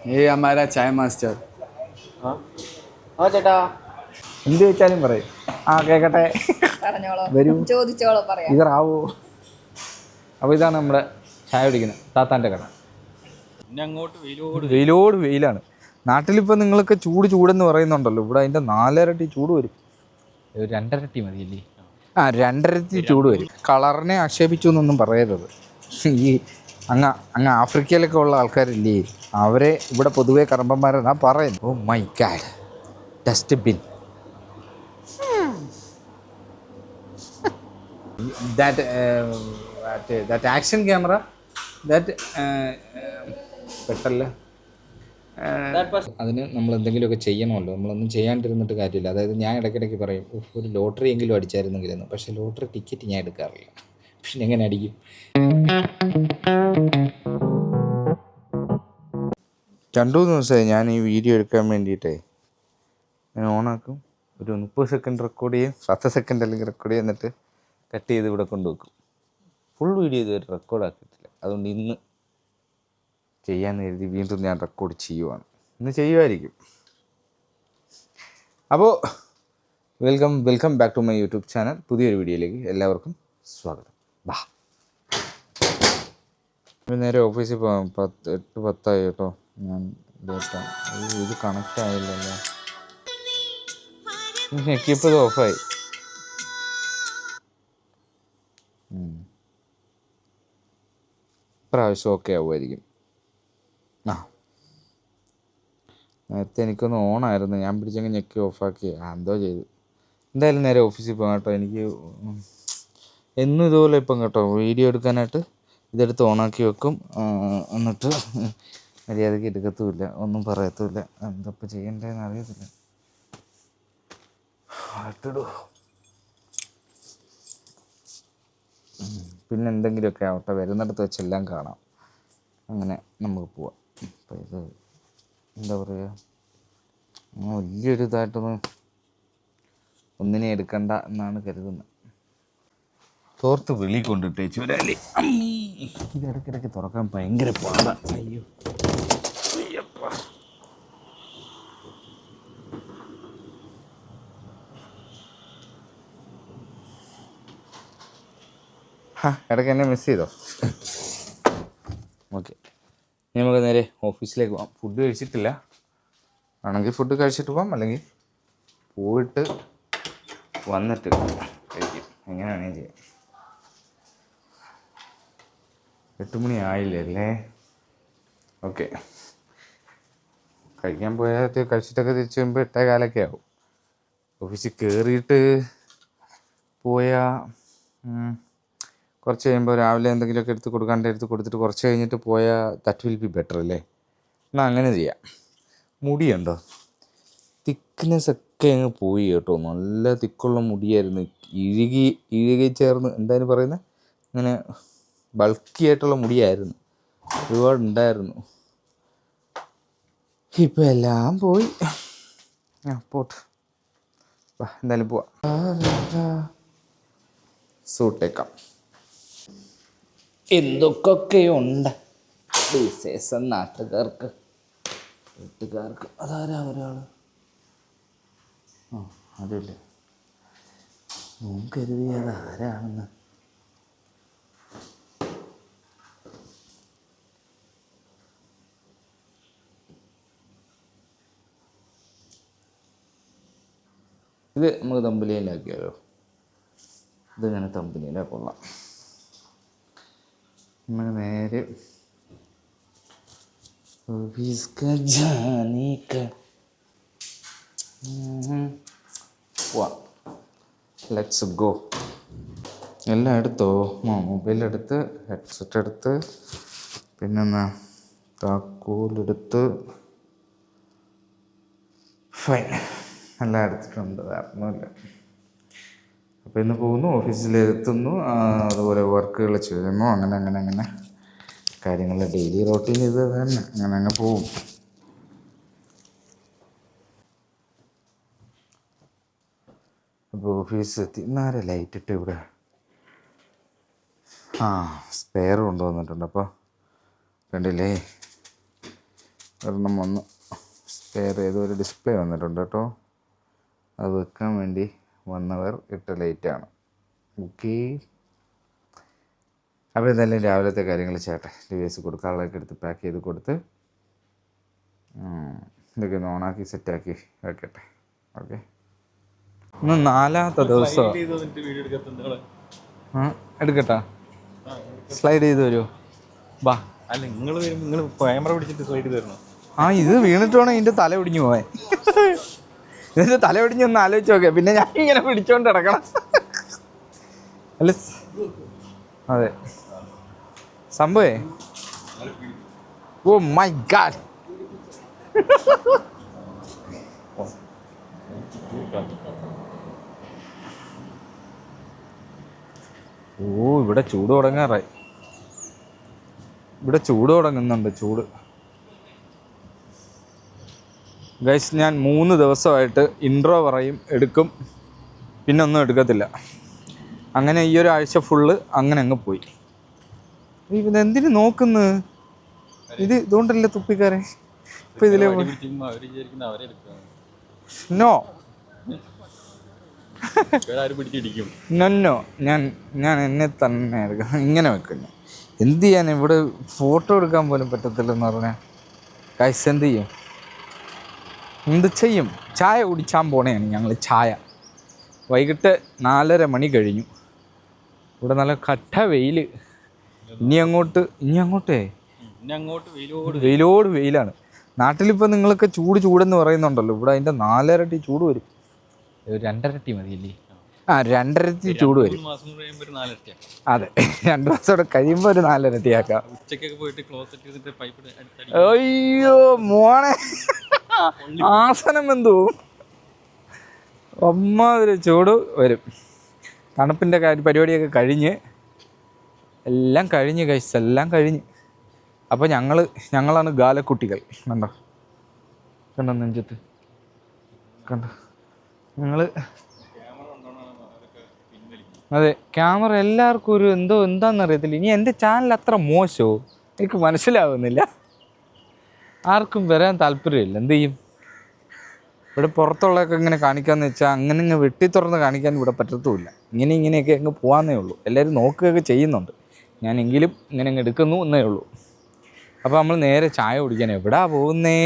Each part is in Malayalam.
ये हमारा चाय मास्टर. ആ ആ ചേട്ടാ എന്ത് ചോദിച്ചാലും പറയും ആ കേൾക്കട്ടെ പറഞ്ഞോളോ, വരൂ ചോദിച്ചോളോ, പറയാം. ഇതറാവോ. അപ്പോൾ ഇതാണ് നമ്മുടെ ചായ കുടിക്കുന്നത് താത്താൻ്റെ കട. പിന്നെ അങ്ങോട്ട് വെയിലോട് വെയിലോട് വെയിലാണ്. നാട്ടിലിപ്പോൾ നിങ്ങളൊക്കെ ചൂടെന്ന് പറയുന്നുണ്ടല്ലോ, ഇവിടെ അതിൻ്റെ 4 ഇരട്ടി ചൂട് വരും. 2 ഇരട്ടി മതിയല്ലേ? 2 ഇരട്ടി ചൂട് വരും. കളറിനെ ആക്ഷേപിച്ചു എന്നൊന്നും പറയരുത്. ഈ അങ്ങ് ആഫ്രിക്കയിലൊക്കെ ഉള്ള ആൾക്കാരില്ലേ, അവരെ ഇവിടെ പൊതുവേ കറമ്പന്മാരെന്നാ പറയുന്നത്. Oh my God, dustbin. that action camera that പെട്ടല്ല. അതിന് നമ്മൾ എന്തെങ്കിലുമൊക്കെ ചെയ്യണമല്ലോ, നമ്മളൊന്നും ചെയ്യാണ്ടിരുന്നിട്ട് കാര്യമില്ല. അതായത് ഞാൻ ഇടയ്ക്കിടയ്ക്ക് പറയും ഒരു ലോട്ടറി എങ്കിലും അടിച്ചായിരുന്നെങ്കിലെന്ന്. പക്ഷേ ലോട്ടറി ടിക്കറ്റ് ഞാൻ എടുക്കാറില്ല. പക്ഷെ എങ്ങനെ അടിക്കും? 2-3 ദിവസമായി ഞാൻ ഈ വീഡിയോ എടുക്കാൻ വേണ്ടിയിട്ടേ ഞാൻ ഓണാക്കും, ഒരു 30 സെക്കൻഡ് റെക്കോർഡ് ചെയ്യും, 10 സെക്കൻഡ് അല്ലെങ്കിൽ റെക്കോർഡ് ചെയ്യും, എന്നിട്ട് കട്ട് ചെയ്ത് ഇവിടെ കൊണ്ടുവെക്കും. ഫുൾ വീഡിയോ ഇതുവരെ റെക്കോർഡാക്കിയിട്ടില്ല. അതുകൊണ്ട് ഇന്ന് ചെയ്യാമെന്ന് കരുതി വീണ്ടും ഞാൻ റെക്കോർഡ് ചെയ്യുവാണ്. ഇന്ന് ചെയ്യുമായിരിക്കും. അപ്പോൾ welcome back to my YouTube channel. പുതിയൊരു വീഡിയോയിലേക്ക് എല്ലാവർക്കും സ്വാഗതം. ബാ, നേരെ ഓഫീസിൽ പോകാം. 8:10 കേട്ടോ. ഞാൻ ലേറ്റാണ്. ഇത് കണക്റ്റ് ആയില്ലല്ലോ. ഞെക്കിയപ്പോൾ ഇത് ഓഫായി. പ്രാവശ്യം ഓക്കെ ആവുമായിരിക്കും. നേരത്തെ എനിക്കൊന്ന് ഓണായിരുന്നു, ഞാൻ പിടിച്ചങ്ങ് ഞെക്കി ഓഫാക്കി. എന്തോ ചെയ്തു. എന്തായാലും നേരെ ഓഫീസിൽ പോകാം കേട്ടോ. എനിക്ക് എന്നും ഇതുപോലെ ഇപ്പം കേട്ടോ വീഡിയോ എടുക്കാനായിട്ട് ഇതെടുത്ത് ഓണാക്കി വെക്കും, എന്നിട്ട് മര്യാദയ്ക്ക് എടുക്കത്തുമില്ല, ഒന്നും പറയത്തുമില്ല. എന്തപ്പോൾ ചെയ്യേണ്ടതെന്ന് അറിയത്തില്ല. പിന്നെ എന്തെങ്കിലുമൊക്കെ ആവട്ടെ, വരുന്നിടത്ത് വെച്ചെല്ലാം കാണാം. അങ്ങനെ നമുക്ക് പോവാം. അപ്പോൾ ഇത് എന്താ പറയുക, വലിയൊരു ഇതായിട്ടൊന്നും ഒന്നിനെ എടുക്കണ്ട എന്നാണ് കരുതുന്നത്. തോർത്ത് വെളി കൊണ്ടിട്ടേച്ചു ഒരാളെ. ഇത് ഇടയ്ക്കിടയ്ക്ക് തുറക്കാൻ ഭയങ്കര പാടാ. അയ്യോ അയ്യപ്പ. ഇടയ്ക്ക് എന്നെ മിസ് ചെയ്തോ? ഓക്കെ, നമുക്ക് നേരെ ഓഫീസിലേക്ക് പോകാം. ഫുഡ് കഴിച്ചിട്ടില്ല. ആണെങ്കിൽ ഫുഡ് കഴിച്ചിട്ട് പോകാം, അല്ലെങ്കിൽ പോയിട്ട് വന്നിട്ട് കഴിക്കും. എങ്ങനെയാണെങ്കിൽ ചെയ്യാം. 8 മണി ആയില്ലേ? ഓക്കെ, കഴിക്കാൻ പോയാൽ കഴിച്ചിട്ടൊക്കെ തിരിച്ച് വരുമ്പോൾ 8:15 ആവും. ഓഫീസിൽ കയറിയിട്ട് പോയാൽ കുറച്ച് കഴിയുമ്പോൾ രാവിലെ എന്തെങ്കിലുമൊക്കെ എടുത്ത് കൊടുത്തിട്ട് കുറച്ച് കഴിഞ്ഞിട്ട് പോയാൽ ദാറ്റ് വിൽ ബി ബെറ്റർ അല്ലേ? എന്നാൽ അങ്ങനെ ചെയ്യാം. മുടിയുണ്ടോ? തിക്നെസ് ഒക്കെ അങ്ങ് പോയി കേട്ടോ. നല്ല തിക്കുള്ള മുടിയായിരുന്നു. ഇഴുകി ചേർന്ന് എന്തായാലും പറയുന്നത്, അങ്ങനെ ബൾക്കി ആയിട്ടുള്ള മുടിയായിരുന്നു, ഒരുപാടുണ്ടായിരുന്നു. ഇപ്പം എല്ലാം പോയി. പോട്ട് എന്തായാലും പോവാം. സൂട്ടേക്കാം. എന്തൊക്കെയുണ്ട് വിശേഷം നാട്ടുകാർക്ക് വീട്ടുകാർക്ക്. അതാരാ ഒരാൾ? അതല്ലേ ഞാൻ കരുതിയത് ആരാണെന്ന്. ഇത് നമുക്ക് തമ്പനിയിലാക്കിയാലോ? ഇതിങ്ങനെ തമ്പനിയിലാ കൊള്ളാം. നമുക്ക് നേരെ പോവാം. Let's go. എല്ലാം എടുത്തോ? മൊബൈലെടുത്ത്, ഹെഡ്സെറ്റ് എടുത്ത്, പിന്നെന്നാ താക്കോലെടുത്ത്, ഫൈൻ, എല്ലാം എടുത്തിട്ടുണ്ട്. വേറൊന്നുമില്ല. അപ്പോൾ ഇന്ന് പോകുന്നു, ഓഫീസിലെത്തുന്നു, അതുപോലെ വർക്കുകൾ ചെയ്യുന്നു. അങ്ങനെ കാര്യങ്ങൾ ഡെയിലി റൊട്ടീൻ ഇത് തന്നെ. അങ്ങനെ പോകും. അപ്പോൾ ഓഫീസ് എത്തി. ഇന്നാരെ ലൈറ്റ് ഇട്ട് ഇവിടെ സ്പെയർ കൊണ്ടുവന്നിട്ടുണ്ട്. അപ്പോൾ കണ്ടില്ലേ, ഒരെണ്ണം വന്ന് സ്പെയർ ചെയ്ത് ഒരു ഡിസ്പ്ലേ വന്നിട്ടുണ്ട് കേട്ടോ. അത് വെക്കാൻ വേണ്ടി വന്നവർ ഇട്ട ലൈറ്റാണ്. ഓക്കെ, അപ്പോൾ എന്തായാലും രാവിലത്തെ കാര്യങ്ങൾ ചെയ്യട്ടെ. ഡിവൈസ് കൊടുക്കാനുള്ളതൊക്കെ എടുത്ത് പാക്ക് ചെയ്ത് കൊടുത്ത് ഇതൊക്കെ ഒന്ന് ഓണാക്കി സെറ്റാക്കി വെക്കട്ടെ. ഓക്കെ, ഇന്ന് 4ാമത്തെ ദിവസം. എടുക്കട്ടാ, സ്ലൈഡ് ചെയ്ത് വരുമോ? ബാ. അല്ല, നിങ്ങൾ ക്യാമറ പിടിച്ചിട്ട് സ്ലൈഡ് ചെയ്ത് തരണം. ഇത് വീണിട്ട് വേണം ഇതിൻ്റെ തല ഒടിഞ്ഞു പോവാൻ. ഇതിൻ്റെ തല ഒടിഞ്ഞൊന്ന് ആലോചിച്ച് നോക്കെ, പിന്നെ ഞാൻ ഇങ്ങനെ പിടിച്ചോണ്ട് കിടക്കണം. അല്ല, അതെ സംഭവേ. ഓ മൈ ഗാഡ്, ഇവിടെ ചൂട് തുടങ്ങാറായി. ഇവിടെ ചൂട് തുടങ്ങുന്നുണ്ട്, ചൂട്. ഗൈസ്, ഞാൻ 3 ദിവസമായിട്ട് ഇൻട്രോ പറയും, എടുക്കും, പിന്നെ ഒന്നും എടുക്കത്തില്ല. അങ്ങനെ ഈ ഒരാഴ്ച ഫുള്ള് അങ്ങനെ അങ്ങ് പോയി. ഇതെന്തിനു നോക്കുന്നു? ഇതുകൊണ്ടല്ലേ തുപ്പിക്കാരെ ഇപ്പം ഇതിലെ നോ നോ ഞാൻ എന്നെ തന്നെ എടുക്കാം. ഇങ്ങനെ വെക്കും. എന്ത് ചെയ്യാൻ, ഇവിടെ ഫോട്ടോ എടുക്കാൻ പോലും പറ്റത്തില്ലെന്ന് പറഞ്ഞാൽ ഗൈസ് എന്ത് ചെയ്യും? ചായ കുടിച്ചാൻ പോണേയാണ് ഞങ്ങൾ. ചായ വൈകിട്ട് 4:30 മണി കഴിഞ്ഞു. ഇവിടെ നല്ല കട്ട വെയിൽ. ഇനി അങ്ങോട്ടേ വെയിലോട് വെയിലാണ്. നാട്ടിലിപ്പോൾ നിങ്ങളൊക്കെ ചൂടെന്ന് പറയുന്നുണ്ടല്ലോ, ഇവിടെ അതിൻ്റെ 4 ഇരട്ടി ചൂട് വരും. 2 ഇരട്ടി മതിയല്ലേ? 2 ഇരട്ടി ചൂട് വരും. അതെ, 2 മാസം കൂടെ കഴിയുമ്പോൾ ഒരു 4 ഇരട്ടിയാക്കാം. അയ്യോ മോനെ, ആസനം എന്തോ അമ്മാതിരി ചൂട് വരും. തണുപ്പിൻ്റെ പരിപാടിയൊക്കെ കഴിഞ്ഞ് എല്ലാം കഴിഞ്ഞ് കഴിച്ച് എല്ലാം കഴിഞ്ഞ്. അപ്പോൾ ഞങ്ങളാണ് ഗാലക്കുട്ടികൾ. കണ്ടോ നെഞ്ചത്ത് കണ്ടോ ഞങ്ങൾ. അതെ, ക്യാമറ എല്ലാവർക്കും ഒരു എന്താണെന്നറിയത്തില്ല. ഇനി എൻ്റെ ചാനൽ അത്ര മോശമോ എനിക്ക് മനസ്സിലാവുന്നില്ല. ആർക്കും വരാൻ താല്പര്യമില്ല. എന്ത് ചെയ്യും? ഇവിടെ പുറത്തുള്ളതൊക്കെ ഇങ്ങനെ കാണിക്കാമെന്ന് വെച്ചാൽ അങ്ങനെ വെട്ടി തുറന്ന് കാണിക്കാൻ ഇവിടെ പറ്റത്തുമില്ല. ഇങ്ങനെയൊക്കെ അങ്ങ് പോകാമെന്നേ ഉള്ളൂ. എല്ലാവരും നോക്കുകയൊക്കെ ചെയ്യുന്നുണ്ട്. ഞാനെങ്കിലും ഇങ്ങനെ അങ്ങ് എടുക്കുന്നു എന്നേ ഉള്ളൂ. അപ്പോൾ നമ്മൾ നേരെ ചായ കുടിക്കാൻ എവിടാ പോകുന്നേ?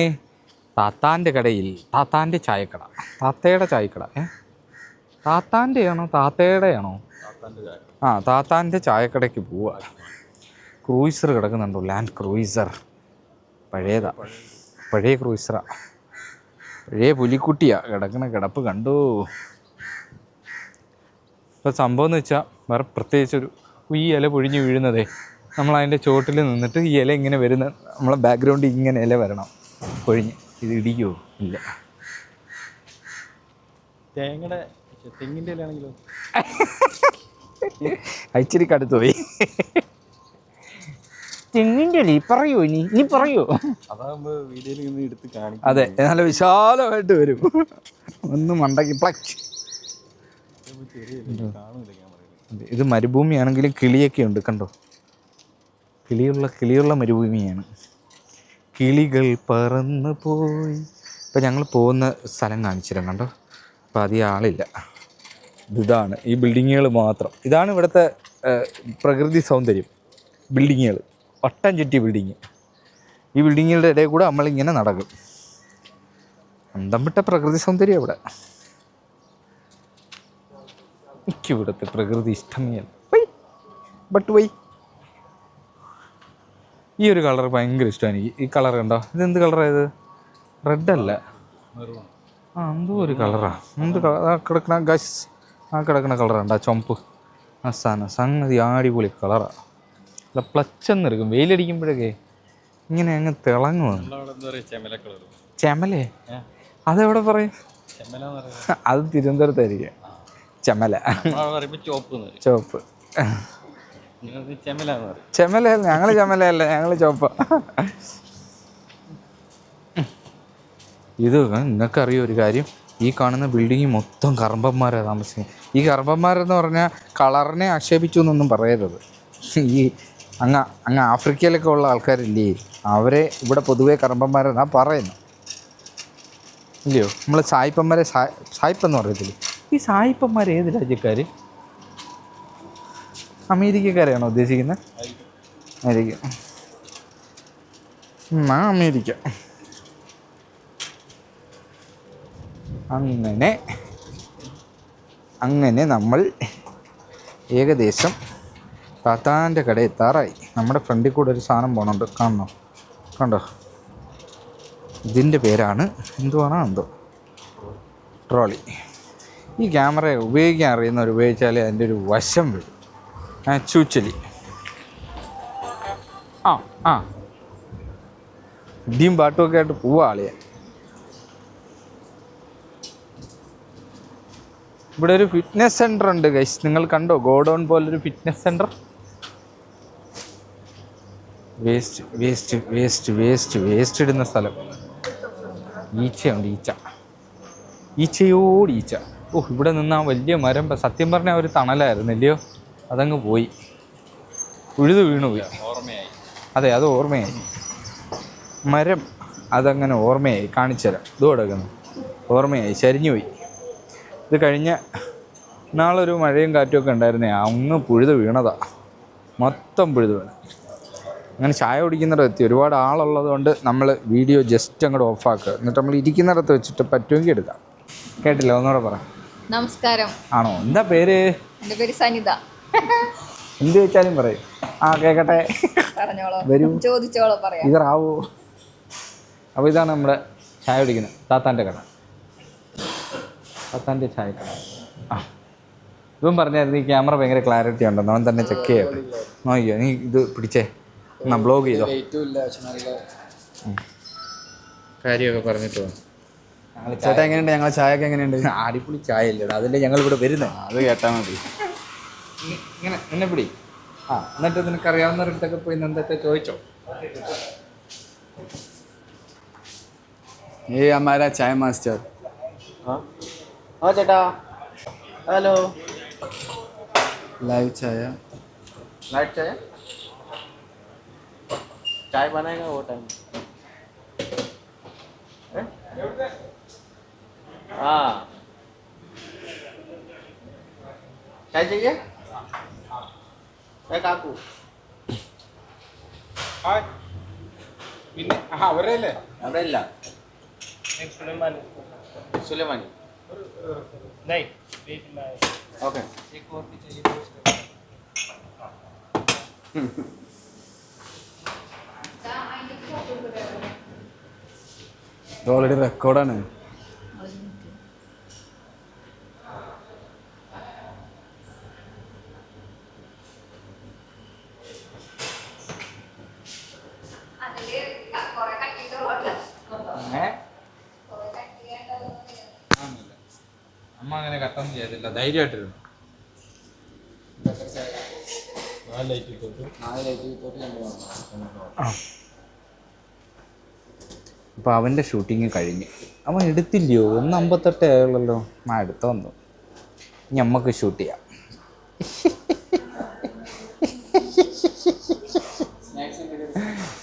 താത്താൻ്റെ കടയിൽ. താത്താൻ്റെ ചായക്കട, താത്തയുടെ ചായക്കട. താത്താൻ്റെ ആണോ താത്തയുടെ ആണോ? താത്താൻ്റെ ചായക്കടയ്ക്ക് പോവുക. ക്രൂയിസർ കിടക്കുന്നുണ്ടോ? Land cruiser. പഴയ ക്രൂയിസറാ, പഴയ പുലിക്കുട്ടിയാണ് കിടക്കണ കിടപ്പ് കണ്ടു. ഇപ്പോൾ സംഭവം എന്ന് വെച്ചാൽ വേറെ പ്രത്യേകിച്ചൊരു ഈ ഇല പൊഴിഞ്ഞ് വീഴുന്നതേ, നമ്മളതിൻ്റെ ചോട്ടിൽ നിന്നിട്ട് ഈ ഇല ഇങ്ങനെ വരുന്ന നമ്മളെ ബാക്ക്ഗ്രൗണ്ടിൽ ഇങ്ങനെ ഇല വരണം പൊഴിഞ്ഞ്. ഇത് ഇടിക്കുമോ? ഇല്ല. തെങ്ങിൻ്റെ ഇലയാണെങ്കിലോ? ഇച്ചിരി കടുത്തു പോയി. തെങ്ങിൻ്റെ ഇല പറയോ? ഇനി പറയോ? അതാകുമ്പോൾ വീഡിയോയിൽ നിന്ന് എടുത്ത് കാണിക്കും. അതെ, നല്ല വിശാലമായിട്ട് വരും. ഒന്ന് മണ്ടക്കി പ്ലച്ച്. ഇത് മരുഭൂമിയാണെങ്കിലും കിളിയൊക്കെ ഉണ്ട് കണ്ടോ. കിളിയുള്ള മരുഭൂമിയാണ്. കിളികൾ പറന്ന് പോയി. ഇപ്പം ഞങ്ങൾ പോകുന്ന സ്ഥലം കാണിച്ചിരും കണ്ടോ. അപ്പം അധികം ആളില്ല. ഇതാണ് ഈ ബിൽഡിങ്ങുകൾ മാത്രം. ഇതാണ് ഇവിടുത്തെ പ്രകൃതി സൗന്ദര്യം. ബിൽഡിങ്ങുകൾ വട്ടം ചുറ്റി ബിൽഡിങ്. ഈ ബിൽഡിങ്ങുകളുടെ ഇടയിൽ കൂടെ നമ്മളിങ്ങനെ നടക്കും. അന്തം വിട്ട പ്രകൃതി സൗന്ദര്യം ഇവിടെ. എനിക്ക് ഇവിടുത്തെ പ്രകൃതി ഇഷ്ടമേ ബട്ട് വൈ. ഈ ഒരു കളർ ഭയങ്കര ഇഷ്ടമാണ് എനിക്ക്. ഈ കളർ കണ്ടോ? ഇതെന്ത് കളറായത്? റെഡല്ല, എന്തോ ഒരു കളറാണ്. എന്ത് കിടക്കണ ഗസ് കിടക്കണ കളറുണ്ട്. ചുമപ്പ് സംഗതി അടിപൊളി കളറാണ്. അല്ല പ്ലച്ചെന്നെടുക്കും. വെയിലടിക്കുമ്പോഴൊക്കെ ഇങ്ങനെ അങ്ങ് തിളങ്ങുവാണ്. ചെമലേ? അതെവിടെ പറയും? അത് തിരുവനന്തപുരത്തായിരിക്കും. ചെമല. ചുവപ്പ്. ചെമലല്ല, ഞങ്ങൾ ചെമലയല്ല, ഞങ്ങൾ ചുവപ്പ. ഇത് നിങ്ങൾക്കറിയോ ഒരു കാര്യം? ഈ കാണുന്ന ബിൽഡിങ് മൊത്തം കറമ്പന്മാരാണ് താമസിക്കുന്നത്. ഈ കറമ്പന്മാരെന്ന് പറഞ്ഞാൽ കളറിനെ ആക്ഷേപിച്ചു എന്നൊന്നും പറയരുത്. ഈ അങ്ങ് ആഫ്രിക്കയിലൊക്കെ ഉള്ള ആൾക്കാരില്ലേ, അവരെ ഇവിടെ പൊതുവേ കറമ്പന്മാരെന്നാ പറയുന്നു, ഇല്ലയോ? നമ്മൾ സായിപ്പന്മാരെ സായിപ്പെന്ന് പറയത്തില്ലേ? ഈ സായിപ്പന്മാർ ഏത് രാജ്യക്കാർ? അമേരിക്കക്കാരെയാണോ ഉദ്ദേശിക്കുന്നത്? അമേരിക്ക. അമേരിക്ക. അങ്ങനെ നമ്മൾ ഏകദേശം താത്താൻ്റെ കട എത്താറായി. നമ്മുടെ ഫ്രണ്ടിൽ കൂടെ ഒരു സാധനം പോകുന്നുണ്ട്, കണ്ടോ? ഇതിൻ്റെ പേരാണ് എന്തുവാണോ എന്തോ, ട്രോളി. ഈ ക്യാമറ ഉപയോഗിക്കാൻ അറിയുന്നവർ ഉപയോഗിച്ചാൽ അതിൻ്റെ ഒരു വശം വരും. ചൂച്ചലി. ഇടിയും പാട്ടുമൊക്കെ ആയിട്ട് പോവാ ആളിയെ. ഇവിടെ ഒരു ഫിറ്റ്നസ് സെൻ്റർ ഉണ്ട് ഗൈസ്, നിങ്ങൾ കണ്ടോ? ഗോഡൗൺ പോലൊരു ഫിറ്റ്നസ് സെൻ്റർ. വേസ്റ്റ് ഇടുന്ന സ്ഥലം. ഈച്ചയുണ്ട്, ഈച്ചയോട് ഈച്ച. ഇവിടെ നിന്ന് ആ വലിയ മരം സത്യം പറഞ്ഞാൽ ഒരു തണലായിരുന്നില്ലയോ, അതങ്ങ് പോയി, ഉഴുതു വീണുപോയി. ഓർമ്മയായി. അതെ, അത് ഓർമ്മയായി. മരം അതങ്ങനെ ഓർമ്മയായി. കാണിച്ചു തരാം, ഇത് കൊടുക്കുന്നു. ഓർമ്മയായി, ചരിഞ്ഞുപോയി. ഇത് കഴിഞ്ഞ നാളൊരു മഴയും കാറ്റുമൊക്കെ ഉണ്ടായിരുന്നേ, അങ്ങ് പുഴുത് വീണതാ, മൊത്തം പുഴുത് വീണ്. അങ്ങനെ ചായ കുടിക്കുന്നിടത്ത് എത്തി. ഒരുപാട് ആളുള്ളത് കൊണ്ട് നമ്മൾ വീഡിയോ ജസ്റ്റ് അങ്ങോട്ട് ഓഫാക്കുക, എന്നിട്ട് നമ്മൾ ഇരിക്കുന്നിടത്ത് വെച്ചിട്ട് പറ്റുമെങ്കിൽ എടുക്കാം. കേട്ടില്ല, ഒന്നുകൂടെ പറ. നമസ്കാരം. ആണോ? എന്താ പേര്? എൻ്റെ പേര് സനിത. എന്ത് ചോദിച്ചാലും പറയും. കേൾക്കട്ടെ, പറഞ്ഞോളോ, വരൂ, ചോദിച്ചോളോ, പറയാം. ഇതാവോ. അപ്പോൾ ഇതാണ് നമ്മുടെ ചായ കുടിക്കുന്നത് താത്താൻ്റെ കട, താത്താൻ്റെ ചായക്കട. ഇവൻ പറഞ്ഞായിരുന്നു ഈ ക്യാമറ ഭയങ്കര ക്ലാരിറ്റി ഉണ്ടെന്ന്, അവൻ തന്നെ ചെക്ക് ചെയ്യട്ടെ. നോക്കിയോ, നീ ഇത് പിടിച്ചേ, എന്നാ ബ്ലോഗ് ചെയ്തോ. കാര്യമൊക്കെ പറഞ്ഞിട്ടോ. ചേട്ടാ എങ്ങനെയുണ്ട്? ഞങ്ങളെ ചായയൊക്കെ എങ്ങനെയുണ്ട്? അടിപൊളി ചായ ഇല്ലടാ, അതല്ലേ ഞങ്ങൾ ഇവിടെ വരുന്നത്. അത് കേട്ടാൽ മതി. ഇങ്ങനെ എന്നെ പിടി. എന്നിട്ട് നിനക്കറിയാവുന്നവരടുത്തൊക്കെ പോയി എന്തൊക്കെ ചോദിച്ചോ. हमारा चाय मास्टर. हाँ ചേട്ടാ, ഹലോ. लाइव चाय. लाइव चाय? चाय बनाएगा वो टाइम. हाँ, चाय चाहिए? കാക്കു പിന്നെ അവരല്ലേ? അവിടെ ഇല്ല. സുലൈമാനി. ഓക്കെ. ഓൾറെഡി റെക്കോർഡാണ്. അമ്മ അങ്ങനെ കട്ടൊന്നും ചെയ്തില്ല, ധൈര്യമായിട്ടിരുന്നു. അപ്പോൾ അവൻ്റെ ഷൂട്ടിങ് കഴിഞ്ഞ് അവൻ എടുത്തില്ലയോ? 1:58 ആയുള്ളല്ലോ. എടുത്തു വന്നു. ഇനി അമ്മക്ക് ഷൂട്ട് ചെയ്യാം.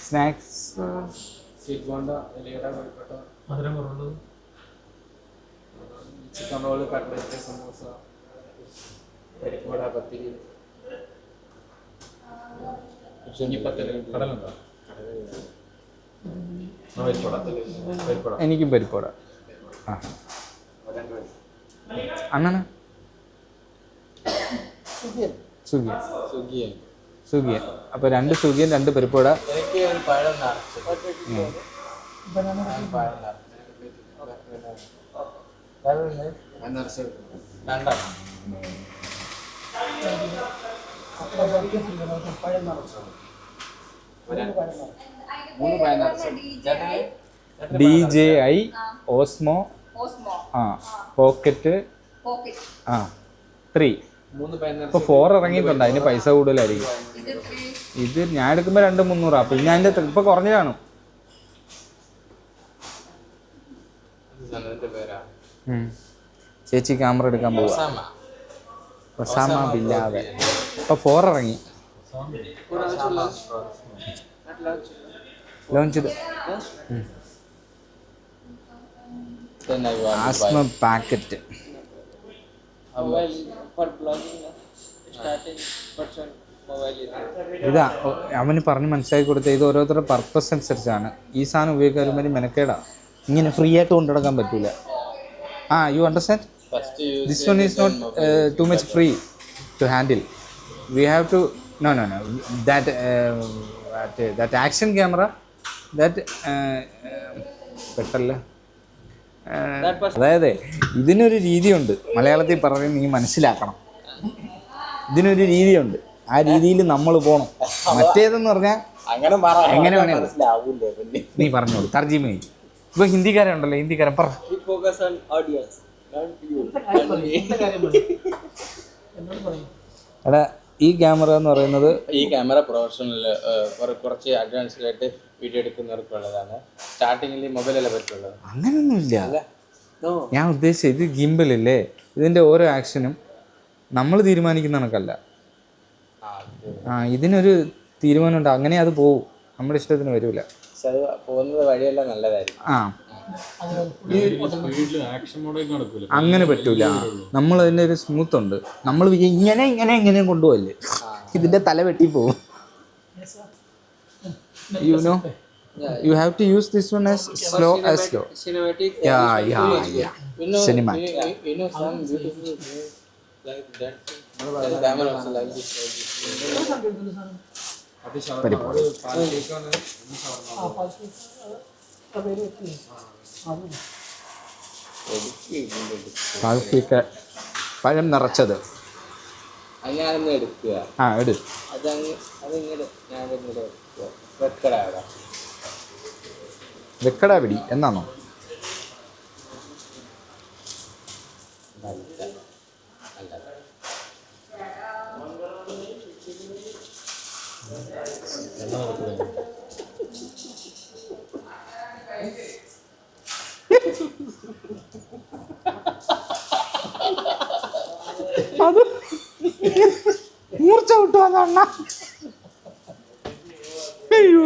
Snacks chicken roll, cutlet, samosa, പരിപ്പുവട, പത്തിരി. എനിക്കും പരിപ്പുവട. അണ്ണന സുഖിയൻ. അപ്പോൾ 2 സുഖിയൻ, 2 പരിപ്പുവട. എനിക്ക് ഒരു പഴം DJI ഓസ്മോ പോക്കറ്റ് 3. ഇപ്പോൾ 4 ഇറങ്ങിയിട്ടുണ്ട്, അതിന് പൈസ കൂടുതലായിരിക്കും. ഇത് ഞാൻ എടുക്കുമ്പോൾ 200-300. അപ്പോൾ ഞാൻ അതിൻ്റെ ഇപ്പോൾ കുറഞ്ഞ് കാണും. ചേച്ചി ക്യാമറ എടുക്കാൻ പോവാ. ഒസാമ ബില്ലാതെ. ഇപ്പോൾ 4 ഇറങ്ങി. ലോഞ്ച് ചെയ്ത് Then I want to asthma buy. Packet. Mobile for blogging, starting person mobile is. ഇതാ അവന് പറഞ്ഞ് മനസ്സിലാക്കി കൊടുത്ത ഇത് ഓരോരുത്തരുടെ പർപ്പസ് അനുസരിച്ചാണ്. ഈ സാധനം ഉപയോഗിക്കാൻ വേണ്ടി മെനക്കേടാ. ഇങ്ങനെ ഫ്രീ ആയിട്ട് കൊണ്ടു നടക്കാൻ പറ്റൂല. You understand? First you use This it, one is then not mobile. too much free to handle. We have to no. That action camera that പെട്ടല്ല. അതായത് ഇതിനൊരു രീതിയുണ്ട്. മലയാളത്തിൽ പറഞ്ഞ് നീ മനസ്സിലാക്കണം. ഇതിനൊരു രീതിയുണ്ട്. ആ രീതിയിൽ നമ്മൾ പോകണം. മറ്റേതെന്ന് പറഞ്ഞാൽ അങ്ങനെ എങ്ങനെ വേണേ മനസ്സിലാവൂലേ പിന്നെ. നീ പറഞ്ഞോളൂ. തർജിമ ചെയ്യും. ഇപ്പോൾ ഹിന്ദിക്കാരൻ ഉണ്ടല്ലോ, ഹിന്ദിക്കാരൻ പറ. We focus on audience, not you. എടാ ഈ ക്യാമറ എന്ന് പറയുന്നത് ഈ ക്യാമറ പ്രൊഫഷണൽ കുറച്ച് അഡ്വാൻസ്ഡ് ആയിട്ട് വീഡിയോ എടുക്കുന്നവർക്കുള്ളതാണ്. സ്റ്റാർട്ടിങ്ങിൽ മൊബൈലല്ലേ പറ്റുള്ളത്. അങ്ങനെയൊന്നുമില്ല. No. ഞാൻ ഉദ്ദേശിച്ചത് ഇത് ഗിംബലല്ലേ, ഇതിൻ്റെ ഓരോ ആക്ഷനും നമ്മൾ തീരുമാനിക്കുന്ന കണക്കല്ല. ഇതിനൊരു തീരുമാനമുണ്ട്, അങ്ങനെ അത് പോവും, നമ്മുടെ ഇഷ്ടത്തിന് വരില്ല. പക്ഷെ അത് പോകുന്നത് വഴിയെല്ലാം നല്ലതായിരിക്കും. അങ്ങനെ പറ്റൂല. നമ്മൾ അതിൻ്റെ ഒരു സ്മൂത്ത് ഉണ്ട്. നമ്മൾ ഇങ്ങനെ കൊണ്ടുപോകല്ലേ, ഇതിൻ്റെ തല വെട്ടി പോവും. You know, you have to use this one as slow. Cinematic. Yeah. You know, Cinema. you know some beautiful things like that. The camera also like this. പരിപാടി പാൽക്കേക്ക് പഴം നിറച്ചത്. ഞാനൊന്ന് എടുക്കുക. എടു. അതിങ്ങനെ ഞാനിങ്ങനെ വെക്കടാ. വെക്കടാ പിടി എന്നാണോ? അത് മൂർച്ച കിട്ടുക അണ്ണ. അയ്യോ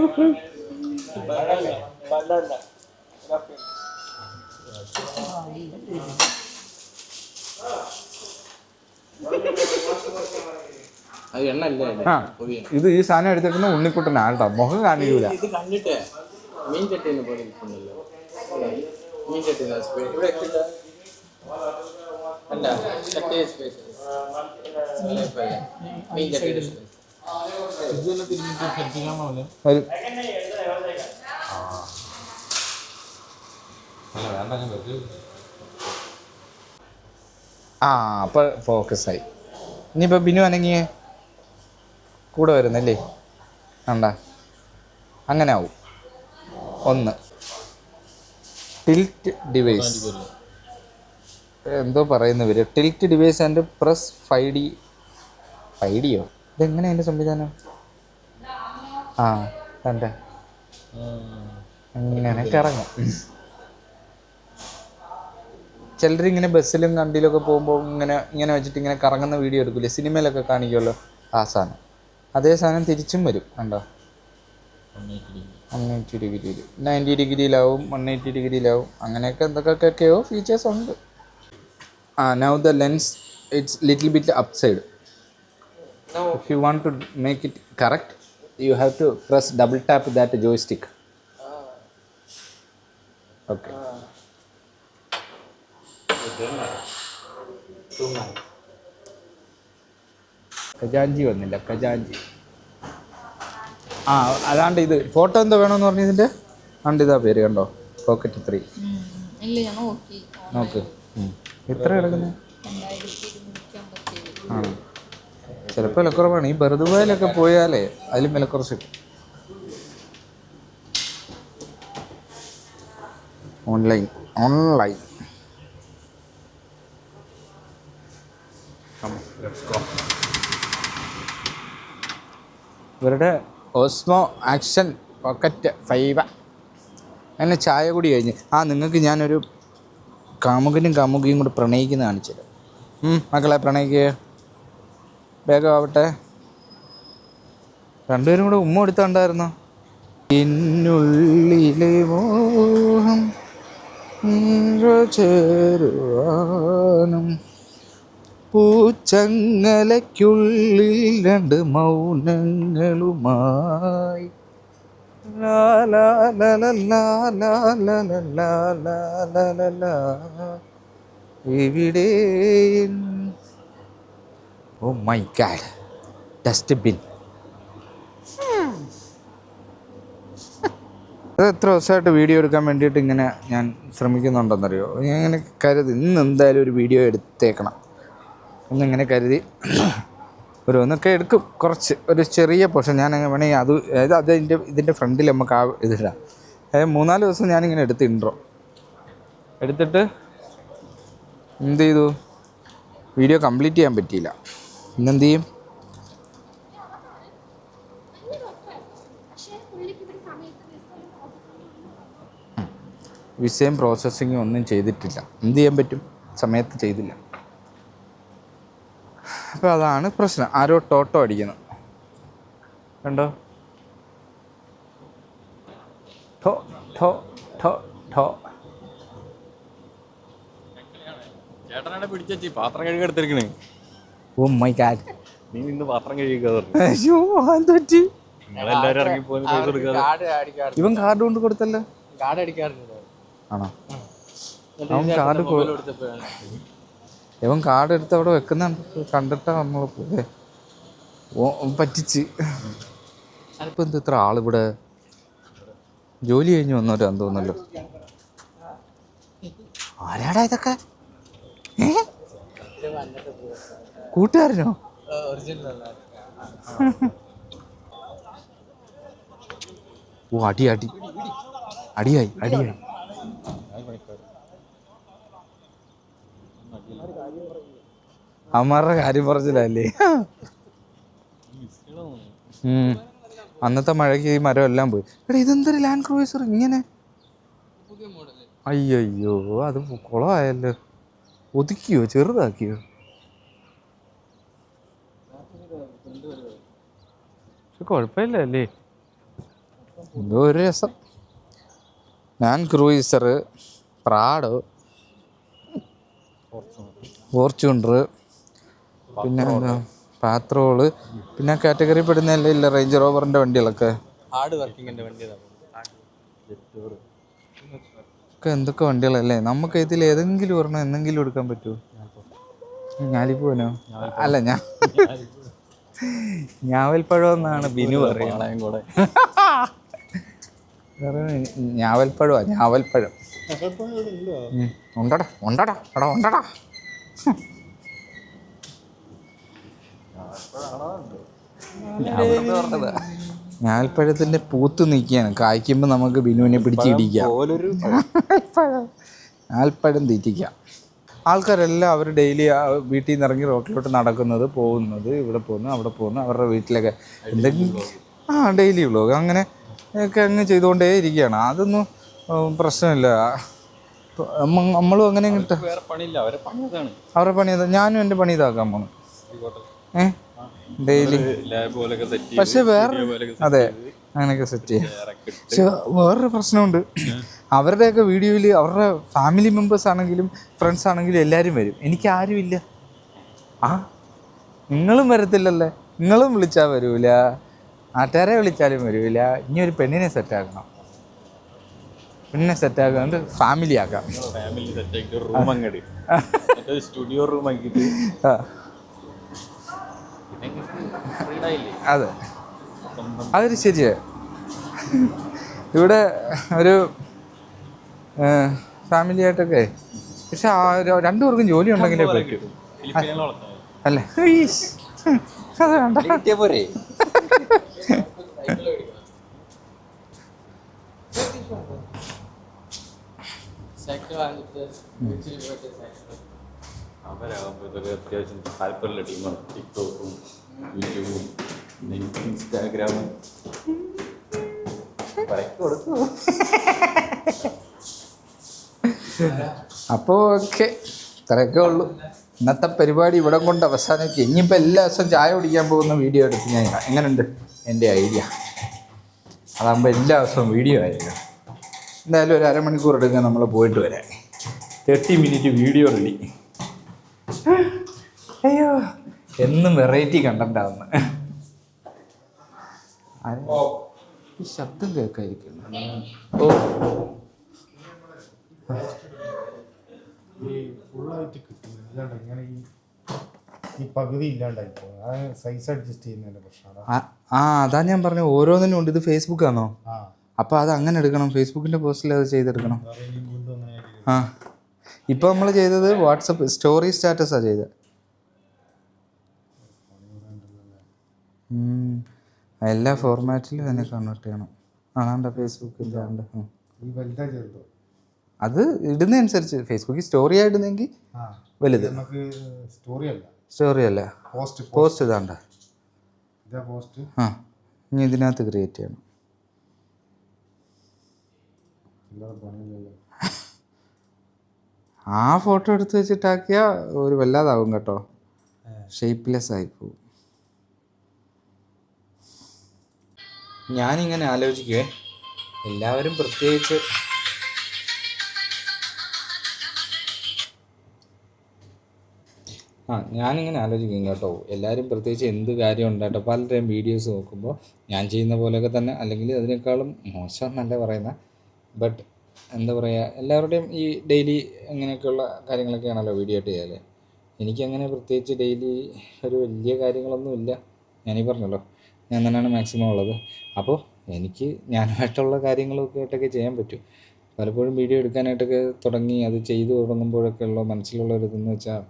അത് എണ്ണല്ലേ ഇത് ഈ സാധനം എടുത്തിട്ട് ഉണ്ണിക്കുട്ടനാട്ടോ, മുഖം കാണിക്കൂല. ഇത് കണ്ടിട്ട് മീൻ ചട്ടീനെ പോലെ ഇരിക്കുന്നുണ്ടല്ലോ. മീൻ ചട്ടീന ഇവിടെ എത്തില്ല അല്ല ചട്ടിയ സ്പേസ് മീൻ ചട്ടിയുടെ സ്പേസ് വരും. അപ്പോൾ ഫോക്കസായി. ഇനിയിപ്പോൾ ബിനു അനങ്ങിയേ കൂടെ വരുന്നല്ലേ, വേണ്ട അങ്ങനെ ആവും. ഒന്ന് ടിൽറ്റ് ഡിവൈസ്, എന്തോ പറയുന്നവർ tilt device and press 5D. 5Dയോ? ഇതെങ്ങനെ അതിൻ്റെ സംവിധാനം? കണ്ട അങ്ങനെ കറങ്ങും. ചിലരിങ്ങനെ ബസ്സിലും കണ്ടിയിലൊക്കെ പോകുമ്പോൾ ഇങ്ങനെ വെച്ചിട്ട് ഇങ്ങനെ കറങ്ങുന്ന വീഡിയോ എടുക്കില്ലേ, സിനിമയിലൊക്കെ കാണിക്കുമല്ലോ, ആ സാധനം. അതേ സാധനം തിരിച്ചും വരും. കണ്ടോ, 180 ഡിഗ്രിയിൽ, 90 ഡിഗ്രിയിലാവും, 180 ഡിഗ്രിയിലാവും, അങ്ങനെയൊക്കെ എന്തൊക്കെയൊക്കെയോ ഫീച്ചേഴ്സ് ഉണ്ട്. Now the lens it's little bit upside. If you want to make it correct, you have to press double tap that joystick. Okay. ഖജാൻജി വന്നില്ല, ഖജാൻജി. അതാണ്ട് ഇത് ഫോട്ടോ എന്തോ വേണമെന്ന് പറഞ്ഞു ഇതിൻ്റെ. ആണ്ട് ഇതാ പേര് കണ്ടോ, പോക്കറ്റ് 3. ഇല്ല, ഞാൻ നോക്കി. നോക്ക് എത്ര കിടക്കുന്നത്. ചിലപ്പോൾ വിലക്കുറവാണ്. ഈ ബർദുബായിലൊക്കെ പോയാലേ അതിലും വിലക്കുറച്ച് കിട്ടും. ഓൺലൈൻ ഇവരുടെ ഓസ്മോ ആക്ഷൻ പോക്കറ്റ് 5. അങ്ങനെ ചായ കൂടി കഴിഞ്ഞ് നിങ്ങൾക്ക് ഞാനൊരു കാമുകനും കാമുകിയും കൂടെ പ്രണയിക്കുന്ന കാണിച്ചത്. മക്കളെ പ്രണയിക്കുക, വേഗം ആവട്ടെ. രണ്ടുപേരും കൂടെ ഉമ്മ എടുത്താണ്ടായിരുന്നോ? എന്നുള്ളിലെ മോഹം ചേരുവാനും പൂച്ചങ്ങലയ്ക്കുള്ളിൽ രണ്ട് മൗനങ്ങളുമായി ലാ ലാ ലാ ലാ ലാ ലാ ലാ ലാ ലാ ലാ ലാ ലാ. ഇവിടെ ഓ മൈ ഗാഡ് ഡസ്റ്റ്ബിൻ. അത് എത്ര ദിവസമായിട്ട് വീഡിയോ എടുക്കാൻ വേണ്ടിയിട്ട് ഇങ്ങനെ ഞാൻ ശ്രമിക്കുന്നുണ്ടെന്നറിയോ. ഞാൻ ഇങ്ങനെ കരുതി ഇന്ന് എന്തായാലും ഒരു വീഡിയോ എടുത്തേക്കണം എന്നിങ്ങനെ കരുതി ഒന്നൊക്കെ എടുക്കും. കുറച്ച് ഒരു ചെറിയ പോർഷൻ ഞാൻ അങ്ങനെ വേണമെങ്കിൽ അത് ഇതിൻ്റെ ഫ്രണ്ടിൽ നമുക്ക് ആ ഇതിടാം. അതായത് 3-4 ദിവസം ഞാനിങ്ങനെ എടുത്ത് ഇൻട്രോ എടുത്തിട്ട് എന്ത് ചെയ്തു, വീഡിയോ കംപ്ലീറ്റ് ചെയ്യാൻ പറ്റിയില്ല. ഇന്നെന്ത് ചെയ്യും? വിസയും പ്രോസസ്സിങ്ങും ഒന്നും ചെയ്തിട്ടില്ല. എന്ത് ചെയ്യാൻ പറ്റും, സമയത്ത് ചെയ്തില്ല. അപ്പോൾ അതാണ് പ്രശ്നം. ആരോ ടോട്ടോ അടിക്കുന്നു കണ്ടോ? ഠോ ഠോ ഠോ ഠോ. ചേട്ടനാണ് പിടിച്ചി പാത്രം കഴുകി എടുത്തിരിക്കണേ. ഓ മൈ ഗാഡ്. നീ നിന്ന് പാത്രം കഴുകിക്കാതെ അയ്യോ എന്തുപറ്റി? നിങ്ങളെല്ലാരും ഇറങ്ങി പോകുന്ന പൈസ കൊടുക്കാതെ. ഇവൻ കാർഡ് കൊണ്ട് കൊടുത്തല്ലോ. കാർഡ് അടിക്കാറുണ്ട്. ആണോ? അവൻ കാർഡ് ഇവൻ കാർഡ് എടുത്ത് അവിടെ വെക്കുന്നുണ്ട്. കണ്ടിട്ടാ നമ്മൾ പറ്റിച്ച്. ഇപ്പം എന്ത് ഇത്ര ആളിവിടെ ജോലി കഴിഞ്ഞ് വന്നവരാന്ന് തോന്നല്ലോ. ആരാടാ ഇതൊക്കെ? കൂട്ടുകാരനോ? ഓ അടിയായി. അമ്മമാരുടെ കാര്യം പറഞ്ഞില്ലേ? അന്നത്തെ മഴയ്ക്ക് ഈ മരം എല്ലാം പോയി. എടാ ഇതെന്തൊരു ലാൻഡ് ക്രൂയിസർ ഇങ്ങനെ? അയ്യോ അത് കുളമായല്ലോ. ഒതുക്കിയോ ചെറുതാക്കിയോ? പക്ഷെ കുഴപ്പമില്ല അല്ലേ? എന്തോ ഒരു രസം. ലാൻഡ് ക്രൂയിസർ, പ്രാഡോ, ഫോർച്യൂണർ, പിന്നെ എന്താ പാത്രോള്, പിന്നെ കാറ്റഗറി പെടുന്നതല്ലേ ഇല്ല റേഞ്ച് റോവറിൻ്റെ വണ്ടികളൊക്കെ. ഹാർഡ് വർക്കിങ്ങിന്റെ വണ്ടി ഒക്കെ എന്തൊക്കെ വണ്ടികളല്ലേ. നമുക്ക് ഇതിൽ ഏതെങ്കിലും ഒരെണ്ണം എന്തെങ്കിലും എടുക്കാൻ പറ്റുമോ? ഞാലിപ്പൂവനോ? അല്ല ഞാവൽപ്പഴം എന്നാണ് ബിനു പറയുന്നത്. ഞാവൽപ്പഴം ഉണ്ടടാ. ഞാവൽപ്പഴത്തിന്റെ പൂത്ത് നിൽക്കുകയാണ്. കായ്ക്കുമ്പോൾ നമുക്ക് ബിനുവിനെ പിടിച്ചിടിക്കാം. ഞാവൽപ്പഴം തീറ്റിക്കാം. ആൾക്കാരെല്ലാം അവർ ഡെയിലി വീട്ടിൽ നിന്ന് ഇറങ്ങി റോട്ടിലോട്ട് നടക്കുന്നത്, പോകുന്നത്, ഇവിടെ പോകുന്നു അവിടെ പോകുന്നു, അവരുടെ വീട്ടിലൊക്കെ എന്തെങ്കിലും ഡെയിലി വ്ലോഗ് അങ്ങനെ ഒക്കെ അങ്ങ് ചെയ്തുകൊണ്ടേ ഇരിക്കുകയാണ്. അതൊന്നും പ്രശ്നമില്ല. നമ്മളും അങ്ങനെ അവരുടെ പണി ഞാനും എൻ്റെ പണി ഇതാക്കാൻ പോണു ഡെയിലി. പക്ഷെ അതെ അങ്ങനെയൊക്കെ സെറ്റ് ചെയ്യാം. പക്ഷെ വേറൊരു പ്രശ്നമുണ്ട്. അവരുടെയൊക്കെ വീഡിയോയിൽ അവരുടെ ഫാമിലി മെമ്പേഴ്സ് ആണെങ്കിലും ഫ്രണ്ട്സ് ആണെങ്കിലും എല്ലാവരും വരും. എനിക്ക് ആരുമില്ല. നിങ്ങളും വരത്തില്ലല്ലേ? നിങ്ങളും വിളിച്ചാൽ വരൂല, നാട്ടുകാരെ വിളിച്ചാലും വരൂല. ഇനി ഒരു പെണ്ണിനെ സെറ്റാക്കണം. പെണ്ണിനെ സെറ്റാക്കാണ്ട് ഫാമിലി ആക്കാം. സ്റ്റുഡിയോ റൂം ആക്കിയിട്ട് അതെ അതൊരു ശരിയാ. ഇവിടെ ഒരു ഫാമിലി ആയിട്ടൊക്കെ. പക്ഷെ 2 പേർക്കും ജോലി ഉണ്ടെങ്കിലേ പറ്റൂ അല്ലേ? അത് വേണ്ട. അവരാകുമ്പോൾ അത്യാവശ്യം താല്പര്യമുള്ള ടീമാണ്. ടിക്ടോക്കും യൂട്യൂബും ഇൻസ്റ്റാഗ്രാമും കൊടുക്കും. അപ്പോൾ ഓക്കെ ഇത്രയൊക്കെ ഉള്ളൂ. ഇന്നത്തെ പരിപാടി ഇവിടെ കൊണ്ട് അവസാനിക്കുക. ഇനിയിപ്പോൾ എല്ലാ ദിവസവും ചായ കുടിക്കാൻ പോകുന്ന വീഡിയോ എടുത്ത് ഞാൻ എങ്ങനെയുണ്ട് എൻ്റെ ഐഡിയ? അതാകുമ്പോൾ എല്ലാ ദിവസവും വീഡിയോ ആയിരിക്കും. എന്തായാലും ഒരു അരമണിക്കൂർ എടുക്കാൻ നമ്മൾ പോയിട്ട് വരാം. 30 മിനിറ്റ് വീഡിയോ റെഡി. അയ്യോ, എന്നും വെറൈറ്റി കണ്ടന്റാവുന്നു. ഈ ശബ്ദം കേൾക്കാതിരിക്കുന്നു. ഓ, ഈ ഫുള്ളായിട്ട് കിട്ടും ഇല്ലാണ്ട് ഇങ്ങനെ ഈ പകുതി ഇല്ലാണ്ടായി പോകും. അത് സൈസ് അഡ്ജസ്റ്റ് ചെയ്യുന്നതിൻ്റെ പ്രശ്നമാണ്. അതാ ഞാൻ പറഞ്ഞു, ഓരോന്നിനും ഉണ്ട്. ഇത് ഫേസ്ബുക്കാണോ? ആ, അപ്പോൾ അത് അങ്ങനെ എടുക്കണം. ഫേസ്ബുക്കിൻ്റെ പോസ്റ്റിൽ അത് ചെയ്തെടുക്കണം. വീണ്ടും അങ്ങനെ ആ, ഇപ്പോൾ നമ്മൾ ചെയ്തത് വാട്സപ്പ് സ്റ്റോറി സ്റ്റാറ്റസാണ് ചെയ്തത്. എല്ലാ ഫോർമാറ്റിലും തന്നെ കൺവേർട്ട് ചെയ്യണം. ആണ്ടാ ഫേസ്ബുക്കിൻ്റെ ആണ്ട്. ഈ വലുതാ ചെറുതോ? അത് ഇടുന്നതനുസരിച്ച്. ഫേസ്ബുക്കിൽ സ്റ്റോറി ആയിടുന്നെങ്കിൽ വലുത്. നമുക്ക് സ്റ്റോറി അല്ല, സ്റ്റോറി അല്ല, പോസ്റ്റ് ഇതാണ്ട. ഇതാ പോസ്റ്റ്. ആ, ഇനി ഇതിനകത്ത് ക്രിയേറ്റ് ചെയ്യണം. ഇല്ലാതെ പണിയില്ലല്ലോ. ആ ഫോട്ടോ എടുത്ത് വെച്ചിട്ടാക്കിയാൽ ഒരു വല്ലാതാവും കേട്ടോ. ഷേപ്പ്ലെസ് ആയിപ്പോവും. ഞാനിങ്ങനെ ആലോചിക്കുവേ, എല്ലാവരും പ്രത്യേകിച്ച് ഞാനിങ്ങനെ ആലോചിക്കും കേട്ടോ. എല്ലാവരും പ്രത്യേകിച്ച് എന്ത് കാര്യം ഉണ്ടായിട്ടോ പലരുടെയും വീഡിയോസ് നോക്കുമ്പോൾ ഞാൻ ചെയ്യുന്ന പോലെയൊക്കെ തന്നെ, അല്ലെങ്കിൽ അതിനേക്കാളും മോശം എന്നല്ല പറയുന്ന, ബട്ട് എന്താ പറയുക, എല്ലാവരുടെയും ഈ ഡെയിലി അങ്ങനെയൊക്കെയുള്ള കാര്യങ്ങളൊക്കെയാണല്ലോ വീഡിയോ ആയിട്ട് ചെയ്യാല്. എനിക്കങ്ങനെ പ്രത്യേകിച്ച് ഡെയിലി ഒരു വലിയ കാര്യങ്ങളൊന്നുമില്ല. ഞാനീ പറഞ്ഞല്ലോ, ഞാൻ തന്നെയാണ് മാക്സിമം ഉള്ളത്. അപ്പോൾ എനിക്ക് ഞാനായിട്ടുള്ള കാര്യങ്ങളൊക്കെ ആയിട്ടൊക്കെ ചെയ്യാൻ പറ്റും. പലപ്പോഴും വീഡിയോ എടുക്കാനായിട്ടൊക്കെ തുടങ്ങി അത് ചെയ്തു തുടങ്ങുമ്പോഴൊക്കെ ഉള്ള മനസ്സിലുള്ളൊരിതെന്ന് വെച്ചാൽ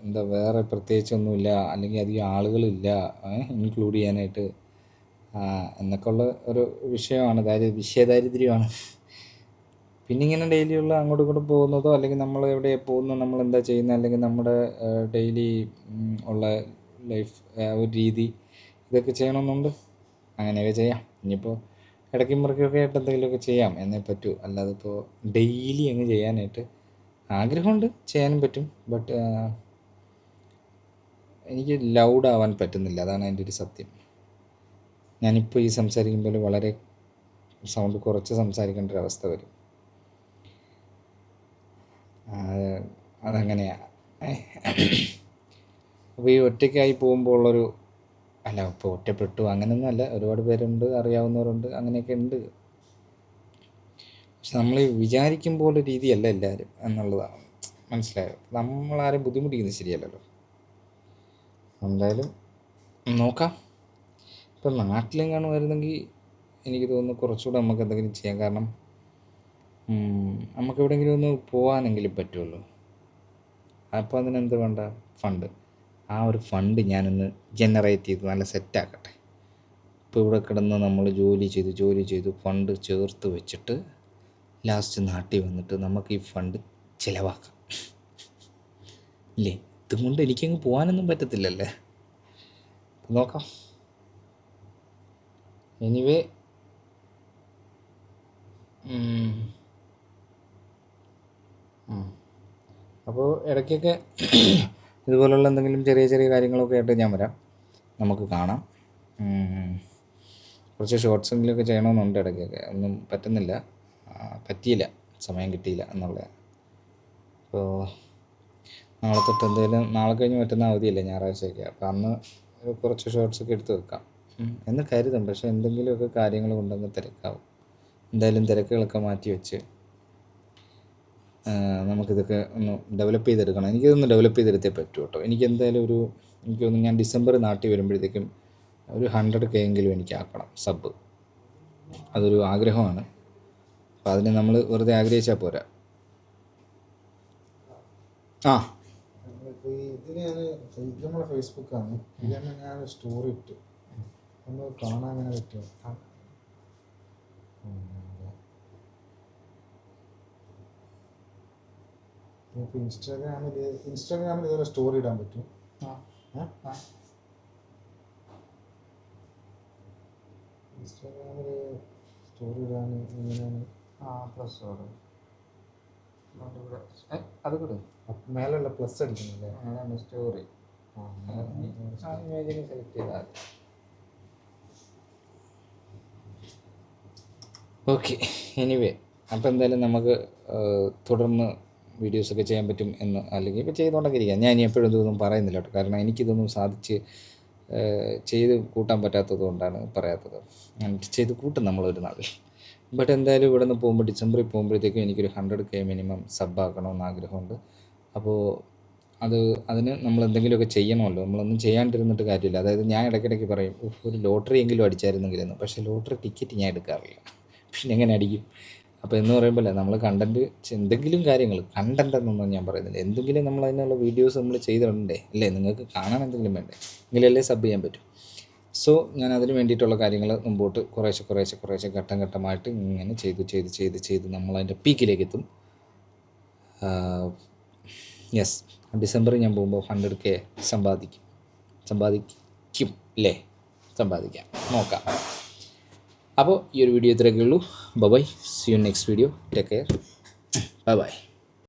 എന്താ വേറെ പ്രത്യേകിച്ചൊന്നുമില്ല, അല്ലെങ്കിൽ അധികം ആളുകളില്ല ഇൻക്ലൂഡ് ചെയ്യാനായിട്ട് എന്നൊക്കെ ഉള്ള ഒരു വിഷയമാണ്. വിഷയദാരിദ്ര്യമാണ്. പിന്നെ ഇങ്ങനെ ഡെയിലിയുള്ള അങ്ങോട്ടും ഇങ്ങോട്ടും പോകുന്നതോ, അല്ലെങ്കിൽ നമ്മൾ എവിടെ പോകുന്നു, നമ്മൾ എന്താ ചെയ്യുന്നത്, അല്ലെങ്കിൽ നമ്മുടെ ഡെയിലി ഉള്ള ലൈഫ് ഒരു രീതി, ഇതൊക്കെ ചെയ്യണമെന്നുണ്ട്. അങ്ങനെയൊക്കെ ചെയ്യാം. ഇനിയിപ്പോൾ ഇടയ്ക്കും മുറയ്ക്കൊക്കെ ആയിട്ട് എന്തെങ്കിലുമൊക്കെ ചെയ്യാം എന്നേ പറ്റൂ. അല്ലാതെ ഇപ്പോൾ ഡെയിലി അങ്ങ് ചെയ്യാനായിട്ട് ആഗ്രഹമുണ്ട്, ചെയ്യാനും പറ്റും. ബട്ട് എനിക്ക് ലൗഡ് ആവാൻ പറ്റുന്നില്ല. അതാണ് എൻ്റെ ഒരു സത്യം. ഞാനിപ്പോൾ ഈ സംസാരിക്കുമ്പോൾ വളരെ സൗണ്ട് കുറച്ച് സംസാരിക്കേണ്ട ഒരവസ്ഥ വരും. അതങ്ങനെയാണ്. അപ്പോൾ ഈ ഒറ്റയ്ക്കായി പോകുമ്പോൾ ഉള്ളൊരു, അല്ല ഇപ്പോൾ ഒറ്റപ്പെട്ടു അങ്ങനെയൊന്നും അല്ല, ഒരുപാട് പേരുണ്ട്, അറിയാവുന്നവരുണ്ട്, അങ്ങനെയൊക്കെ ഉണ്ട്. പക്ഷെ നമ്മൾ വിചാരിക്കും പോലെ രീതിയല്ല എല്ലാവരും എന്നുള്ളതാണ്. മനസ്സിലായോ? നമ്മളാരും ബുദ്ധിമുട്ടിക്കുന്നത് ശരിയല്ലല്ലോ. എന്തായാലും നോക്കാം. ഇപ്പം നാട്ടിലും കാണുമായിരുന്നെങ്കിൽ എനിക്ക് തോന്നുന്നു കുറച്ചുകൂടെ നമുക്ക് എന്തെങ്കിലും ചെയ്യാം. കാരണം നമുക്ക് എവിടെയെങ്കിലും ഒന്ന് പോകാനെങ്കിലും പറ്റുമല്ലോ. അപ്പോൾ അതിനെന്ത് വേണ്ട? ഫണ്ട്. ആ ഒരു ഫണ്ട് ഞാനൊന്ന് ജനറേറ്റ് ചെയ്ത് നല്ല സെറ്റാക്കട്ടെ. ഇപ്പോൾ ഇവിടെ കിടന്ന് നമ്മൾ ജോലി ചെയ്ത് ഫണ്ട് ചേർത്ത് വെച്ചിട്ട് ലാസ്റ്റ് നാട്ടിൽ വന്നിട്ട് നമുക്ക് ഈ ഫണ്ട് ചിലവാക്കാം. ഇല്ലേ? ഇതും കൊണ്ട് എനിക്കങ്ങ് പോകാനൊന്നും പറ്റത്തില്ലല്ലേ. നോക്കാം. എനിവേ അപ്പോൾ ഇടയ്ക്കൊക്കെ ഇതുപോലുള്ള എന്തെങ്കിലും ചെറിയ ചെറിയ കാര്യങ്ങളൊക്കെ ആയിട്ട് ഞാൻ വരാം. നമുക്ക് കാണാം. കുറച്ച് ഷോർട്സെങ്കിലുമൊക്കെ ചെയ്യണമെന്നുണ്ട് ഇടയ്ക്കൊക്കെ. ഒന്നും പറ്റിയില്ല, സമയം കിട്ടിയില്ല എന്നുള്ളത്. അപ്പോൾ നാളെ തൊട്ട് എന്തായാലും, നാളെ കഴിഞ്ഞ് മറ്റന്നാൾ അവധിയല്ലേ, ഞായറാഴ്ചയൊക്കെ. അപ്പോൾ അന്ന് കുറച്ച് ഷോർട്സൊക്കെ എടുത്ത് വെക്കാം എന്ന് കരുതും. പക്ഷേ എന്തെങ്കിലുമൊക്കെ കാര്യങ്ങൾ കൊണ്ടങ്ങ് തിരക്കാവും. എന്തായാലും തിരക്കുകളൊക്കെ മാറ്റി വെച്ച് നമുക്കിതൊക്കെ ഒന്ന് ഡെവലപ്പ് ചെയ്തെടുക്കണം. എനിക്കിതൊന്ന് ഡെവലപ്പ് ചെയ്തെടുത്തേ പറ്റൂ കേട്ടോ. എനിക്ക് തോന്നുന്നു ഞാൻ ഡിസംബർ നാട്ടിൽ വരുമ്പോഴത്തേക്കും ഒരു 100K എങ്കിലും എനിക്ക് ആക്കണം സബ്. അതൊരു ആഗ്രഹമാണ്. അപ്പോൾ അതിന് നമ്മൾ വെറുതെ ആഗ്രഹിച്ചാൽ പോരാ. ഇത് നമ്മളെ ഫേസ്ബുക്കാണ്. ഇത് തന്നെ ഞാൻ സ്റ്റോറി ഇട്ട് ഒന്ന് കാണാൻ അങ്ങനെ പറ്റുമോ? ഇപ്പോൾ ഇൻസ്റ്റാഗ്രാമിൽ ഇതുപോലെ സ്റ്റോറി ഇടാൻ പറ്റും. ഇൻസ്റ്റാഗ്രാമിൽ സ്റ്റോറി ഇടാൻ എങ്ങനെയാണ്? പ്ലസ് അത് കൂടെ മേലുള്ള പ്ലസ് അടിക്കുന്നില്ലേ? അതാണ് സ്റ്റോറി. ഇമേജിന് സെലക്ട് ചെയ്താൽ ഓക്കെ. എനിവേ, അപ്പോൾ എന്തായാലും നമുക്ക് തുടർന്ന് വീഡിയോസൊക്കെ ചെയ്യാൻ പറ്റും എന്ന്, അല്ലെങ്കിൽ ഇപ്പോൾ ചെയ്തുകൊണ്ടൊക്കെ ഇരിക്കാം. ഞാൻ ഇനി എപ്പോഴും ഇതൊന്നും പറയുന്നില്ല കേട്ടോ, കാരണം എനിക്കിതൊന്നും സാധിച്ച് ചെയ്ത് കൂട്ടാൻ പറ്റാത്തത് കൊണ്ടാണ് പറയാത്തത്. ചെയ്ത് കൂട്ടും നമ്മളൊരു നാൾ. ബട്ട് എന്തായാലും ഇവിടെ നിന്ന് പോകുമ്പോൾ ഡിസംബറിൽ പോകുമ്പോഴത്തേക്കും എനിക്കൊരു 100K മിനിമം സബ്ബാക്കണമെന്ന് ആഗ്രഹമുണ്ട്. അപ്പോൾ അതിന് നമ്മൾ എന്തെങ്കിലുമൊക്കെ ചെയ്യണമല്ലോ. നമ്മളൊന്നും ചെയ്യാണ്ടിരുന്നിട്ട് കാര്യമില്ല. അതായത് ഞാൻ ഇടയ്ക്കിടയ്ക്ക് പറയും ഒരു ലോട്ടറി എങ്കിലും അടിച്ചായിരുന്നെങ്കിലെന്ന്. പക്ഷേ ലോട്ടറി ടിക്കറ്റ് ഞാൻ എടുക്കാറില്ല, പിന്നെ എങ്ങനെ അടിക്കും? അപ്പോൾ എന്ന് പറയുമ്പോൾ നമ്മൾ കണ്ടൻറ്റ് എന്തെങ്കിലും കാര്യങ്ങൾ, കണ്ടൻറ്റ് എന്നൊന്നും ഞാൻ പറയുന്നില്ല, എന്തെങ്കിലും നമ്മൾ അതിനുള്ള വീഡിയോസ് നമ്മൾ ചെയ്തിടണ്ടേ അല്ലേ? നിങ്ങൾക്ക് കാണാൻ എന്തെങ്കിലും വേണ്ടേ? എങ്കിലല്ലേ സബ് ചെയ്യാൻ പറ്റും. സോ ഞാൻ അതിന് വേണ്ടിയിട്ടുള്ള കാര്യങ്ങൾ മുമ്പോട്ട് കുറേശ്ശെ ഘട്ടം ഘട്ടമായിട്ട് ഇങ്ങനെ ചെയ്ത് നമ്മളതിൻ്റെ പീക്കിലേക്ക് എത്തും. യെസ്, ഡിസംബറിൽ ഞാൻ പോകുമ്പോൾ 100K സമ്പാദിക്കും അല്ലേ? സമ്പാദിക്കാം, നോക്കാം. അപ്പോൾ ഈ ഒരു വീഡിയോ ഇത്രയൊക്കെ ഉള്ളൂ. Bye, see you next video. Take care, by.